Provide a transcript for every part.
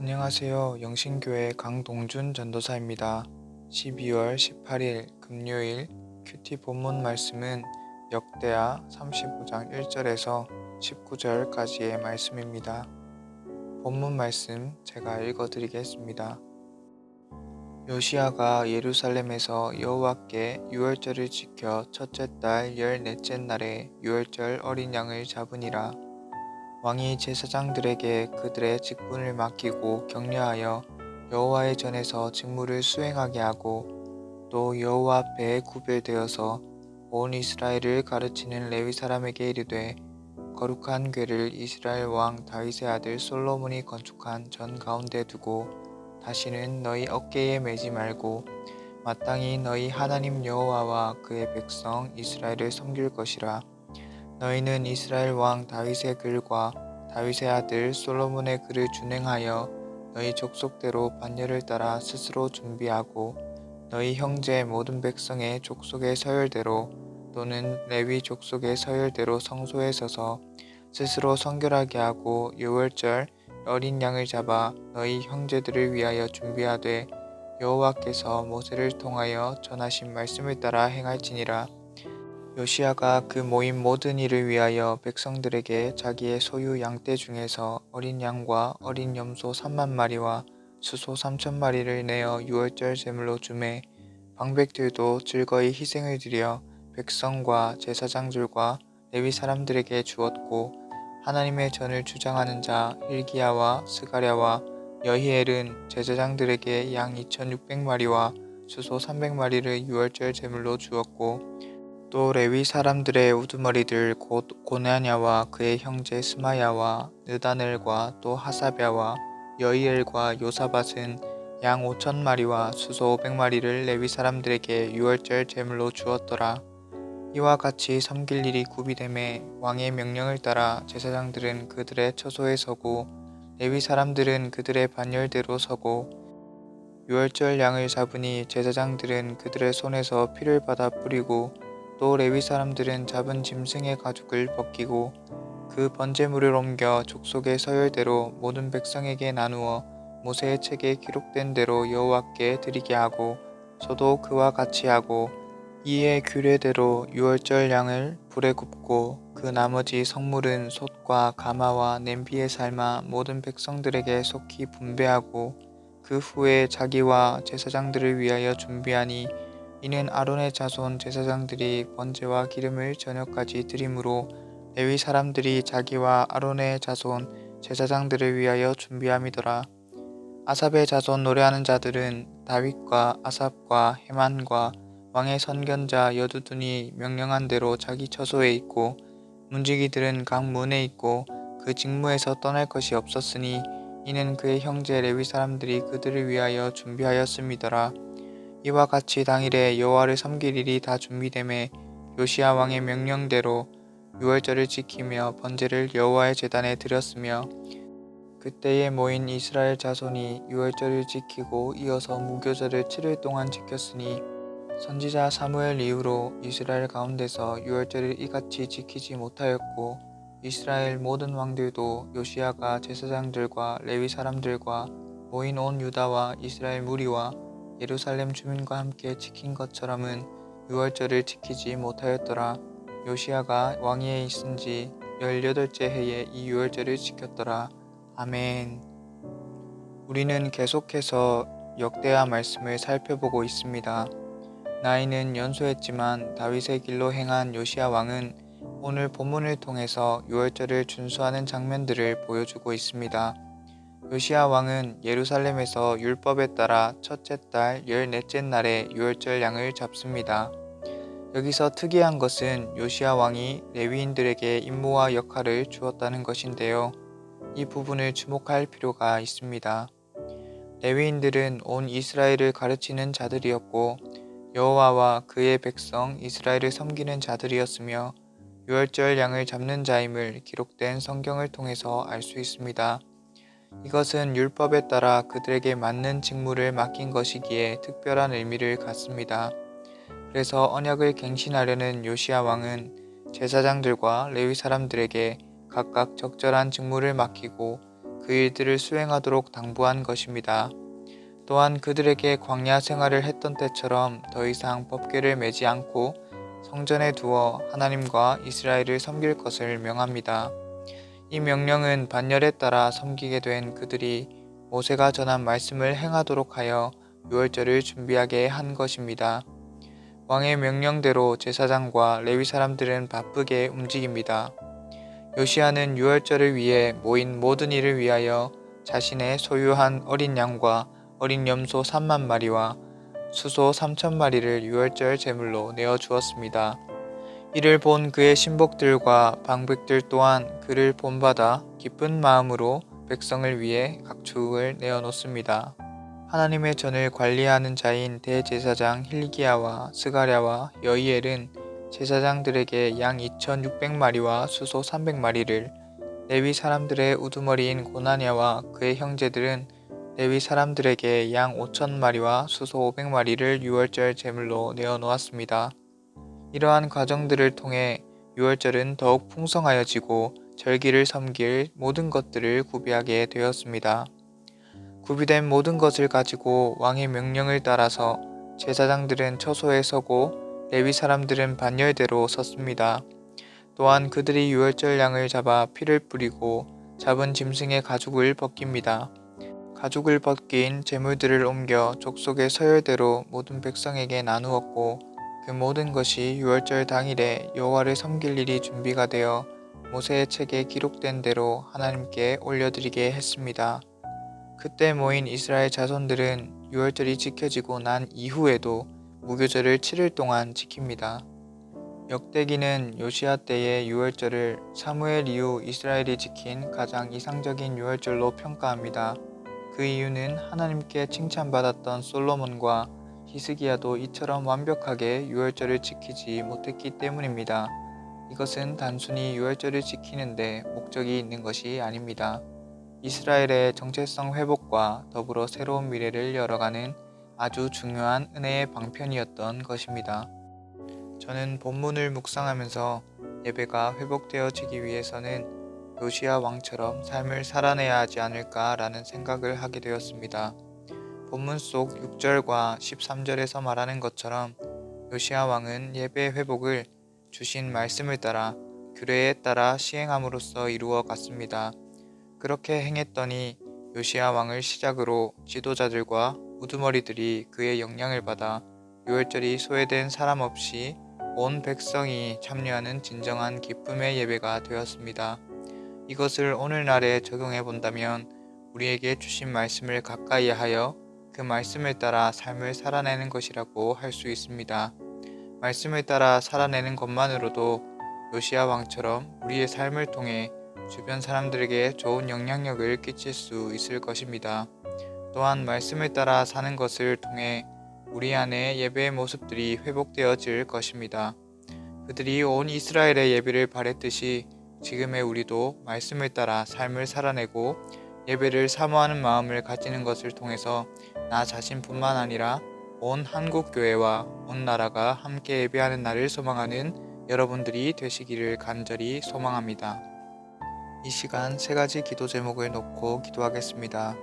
안녕하세요. 영신교회 강동준 전도사입니다. 12월 18일 금요일 큐티 본문 말씀은 역대하 35장 1절에서 19절까지의 말씀입니다. 본문 말씀 제가 읽어드리겠습니다. 요시야가 예루살렘에서 여호와께 유월절을 지켜 첫째 달 14째 날에 유월절 어린 양을 잡으니라. 왕이 제사장들에게 그들의 직분을 맡기고 격려하여 여호와의 전에서 직무를 수행하게 하고 또 여호와 앞에 구별되어서 온 이스라엘을 가르치는 레위 사람에게 이르되 거룩한 궤를 이스라엘 왕 다윗의 아들 솔로몬이 건축한 전 가운데 두고 다시는 너희 어깨에 매지 말고 마땅히 너희 하나님 여호와와 그의 백성 이스라엘을 섬길 것이라. 너희는 이스라엘 왕 다윗의 글과 다윗의 아들 솔로몬의 글을 준행하여 너희 족속대로 반열을 따라 스스로 준비하고 너희 형제 모든 백성의 족속의 서열대로 또는 레위 족속의 서열대로 성소에 서서 스스로 성결하게 하고 유월절 어린 양을 잡아 너희 형제들을 위하여 준비하되 여호와께서 모세를 통하여 전하신 말씀을 따라 행할지니라. 요시야가 그 모인 모든 일을 위하여 백성들에게 자기의 소유 양떼 중에서 어린 양과 어린 염소 3만 마리와 수소 3천 마리를 내어 유월절 제물로 주매 방백들도 즐거이 희생을 드려 백성과 제사장들과 레위 사람들에게 주었고 하나님의 전을 주장하는 자 hil기야와 스가랴와 여히엘은 제사장들에게 양 2,600마리와 수소 300마리를 유월절 제물로 주었고 또 레위 사람들의 우두머리들 곧 고냐냐와 그의 형제 스마야와 느다넬과 또 하사랴와 여이엘과 요사밧은 양 5,000마리와 수소 500마리를 레위 사람들에게 유월절 제물로 주었더라. 이와 같이 섬길 일이 구비되매 왕의 명령을 따라 제사장들은 그들의 처소에 서고 레위 사람들은 그들의 반열대로 서고 유월절 양을 잡으니 제사장들은 그들의 손에서 피를 받아 뿌리고 또 레위 사람들은 잡은 짐승의 가죽을 벗기고 그 번제물을 옮겨 족속의 서열대로 모든 백성에게 나누어 모세의 책에 기록된 대로 여호와께 드리게 하고 저도 그와 같이 하고 이에 규례대로 유월절 양을 불에 굽고 그 나머지 성물은 솥과 가마와 냄비에 삶아 모든 백성들에게 속히 분배하고 그 후에 자기와 제사장들을 위하여 준비하니 이는 아론의 자손 제사장들이 번제와 기름을 저녁까지 드림으로 레위 사람들이 자기와 아론의 자손 제사장들을 위하여 준비함이더라. 아삽의 자손 노래하는 자들은 다윗과 아삽과 헤만과 왕의 선견자 여두둔이 명령한 대로 자기 처소에 있고 문지기들은 각 문에 있고 그 직무에서 떠날 것이 없었으니 이는 그의 형제 레위 사람들이 그들을 위하여 준비하였음이더라. 이와 같이 당일에 여호와를 섬길 일이 다 준비되매 요시야 왕의 명령대로 유월절을 지키며 번제를 여호와의 제단에 드렸으며 그때에 모인 이스라엘 자손이 유월절을 지키고 이어서 무교절을 7일 동안 지켰으니 선지자 사무엘 이후로 이스라엘 가운데서 유월절을 이같이 지키지 못하였고 이스라엘 모든 왕들도 요시야가 제사장들과 레위 사람들과 모인 온 유다와 이스라엘 무리와 예루살렘 주민과 함께 지킨 것처럼은 유월절을 지키지 못하였더라. 요시야가 왕위에 있은 지 18째 해에 이 유월절을 지켰더라. 아멘. 우리는 계속해서 역대하 말씀을 살펴보고 있습니다. 나이는 연소했지만 다윗의 길로 행한 요시야 왕은 오늘 본문을 통해서 유월절을 준수하는 장면들을 보여주고 있습니다. 요시야 왕은 예루살렘에서 율법에 따라 첫째 달 14째 날에 유월절 양을 잡습니다. 여기서 특이한 것은 요시야 왕이 레위인들에게 임무와 역할을 주었다는 것인데요. 이 부분을 주목할 필요가 있습니다. 레위인들은 온 이스라엘을 가르치는 자들이었고 여호와와 그의 백성 이스라엘을 섬기는 자들이었으며 유월절 양을 잡는 자임을 기록된 성경을 통해서 알 수 있습니다. 이것은 율법에 따라 그들에게 맞는 직무를 맡긴 것이기에 특별한 의미를 갖습니다. 그래서 언약을 갱신하려는 요시야 왕은 제사장들과 레위 사람들에게 각각 적절한 직무를 맡기고 그 일들을 수행하도록 당부한 것입니다. 또한 그들에게 광야 생활을 했던 때처럼 더 이상 법궤를 매지 않고 성전에 두어 하나님과 이스라엘을 섬길 것을 명합니다. 이 명령은 반열에 따라 섬기게 된 그들이 모세가 전한 말씀을 행하도록 하여 유월절을 준비하게 한 것입니다. 왕의 명령대로 제사장과 레위 사람들은 바쁘게 움직입니다. 요시야는 유월절을 위해 모인 모든 일을 위하여 자신의 소유한 어린 양과 어린 염소 3만 마리와 수소 3천 마리를 유월절 제물로 내어 주었습니다. 이를 본 그의 신복들과 방백들 또한 그를 본받아 기쁜 마음으로 백성을 위해 각축을 내어 놓습니다. 하나님의 전을 관리하는 자인 대제사장 hil기야와 스가랴와 여이엘은 제사장들에게 양 2,600마리와 수소 300마리를, 레위 사람들의 우두머리인 고나냐와 그의 형제들은 레위 사람들에게 양 5,000마리와 수소 500마리를 유월절 제물로 내어 놓았습니다. 이러한 과정들을 통해 유월절은 더욱 풍성하여지고 절기를 섬길 모든 것들을 구비하게 되었습니다. 구비된 모든 것을 가지고 왕의 명령을 따라서 제사장들은 처소에 서고 레위 사람들은 반열대로 섰습니다. 또한 그들이 유월절 양을 잡아 피를 뿌리고 잡은 짐승의 가죽을 벗깁니다. 가죽을 벗긴 제물들을 옮겨 족속의 서열대로 모든 백성에게 나누었고 그 모든 것이 유월절 당일에 여호와를 섬길 일이 준비가 되어 모세의 책에 기록된 대로 하나님께 올려드리게 했습니다. 그때 모인 이스라엘 자손들은 유월절이 지켜지고 난 이후에도 무교절을 7일 동안 지킵니다. 역대기는 요시야 때의 유월절을 사무엘 이후 이스라엘이 지킨 가장 이상적인 유월절로 평가합니다. 그 이유는 하나님께 칭찬받았던 솔로몬과 히스기야도 이처럼 완벽하게 유월절을 지키지 못했기 때문입니다. 이것은 단순히 유월절을 지키는데 목적이 있는 것이 아닙니다. 이스라엘의 정체성 회복과 더불어 새로운 미래를 열어가는 아주 중요한 은혜의 방편이었던 것입니다. 저는 본문을 묵상하면서 예배가 회복되어지기 위해서는 요시야 왕처럼 삶을 살아내야 하지 않을까라는 생각을 하게 되었습니다. 본문 속 6절과 13절에서 말하는 것처럼 요시야 왕은 예배 회복을 주신 말씀을 따라 규례에 따라 시행함으로써 이루어 갔습니다. 그렇게 행했더니 요시야 왕을 시작으로 지도자들과 우두머리들이 그의 영향을 받아 유월절이 소외된 사람 없이 온 백성이 참여하는 진정한 기쁨의 예배가 되었습니다. 이것을 오늘날에 적용해 본다면 우리에게 주신 말씀을 가까이 하여 그 말씀을 따라 삶을 살아내는 것이라고 할 수 있습니다. 말씀을 따라 살아내는 것만으로도 요시야 왕처럼 우리의 삶을 통해 주변 사람들에게 좋은 영향력을 끼칠 수 있을 것입니다. 또한 말씀을 따라 사는 것을 통해 우리 안에 예배의 모습들이 회복되어질 것입니다. 그들이 온 이스라엘의 예배를 바랬듯이 지금의 우리도 말씀을 따라 삶을 살아내고 예배를 사모하는 마음을 가지는 것을 통해서 나 자신뿐만 아니라 온 한국교회와 온 나라가 함께 예배하는 날을 소망하는 여러분들이 되시기를 간절히 소망합니다. 이 시간 세 가지 기도 제목을 놓고 기도하겠습니다.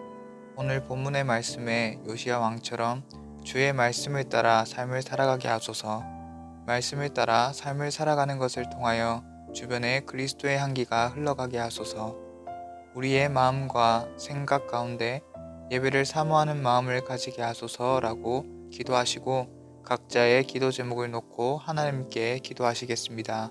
오늘 본문의 말씀에 요시야 왕처럼 주의 말씀을 따라 삶을 살아가게 하소서. 말씀을 따라 삶을 살아가는 것을 통하여 주변에 그리스도의 향기가 흘러가게 하소서. 우리의 마음과 생각 가운데 예배를 사모하는 마음을 가지게 하소서라고 기도하시고 각자의 기도 제목을 놓고 하나님께 기도하시겠습니다.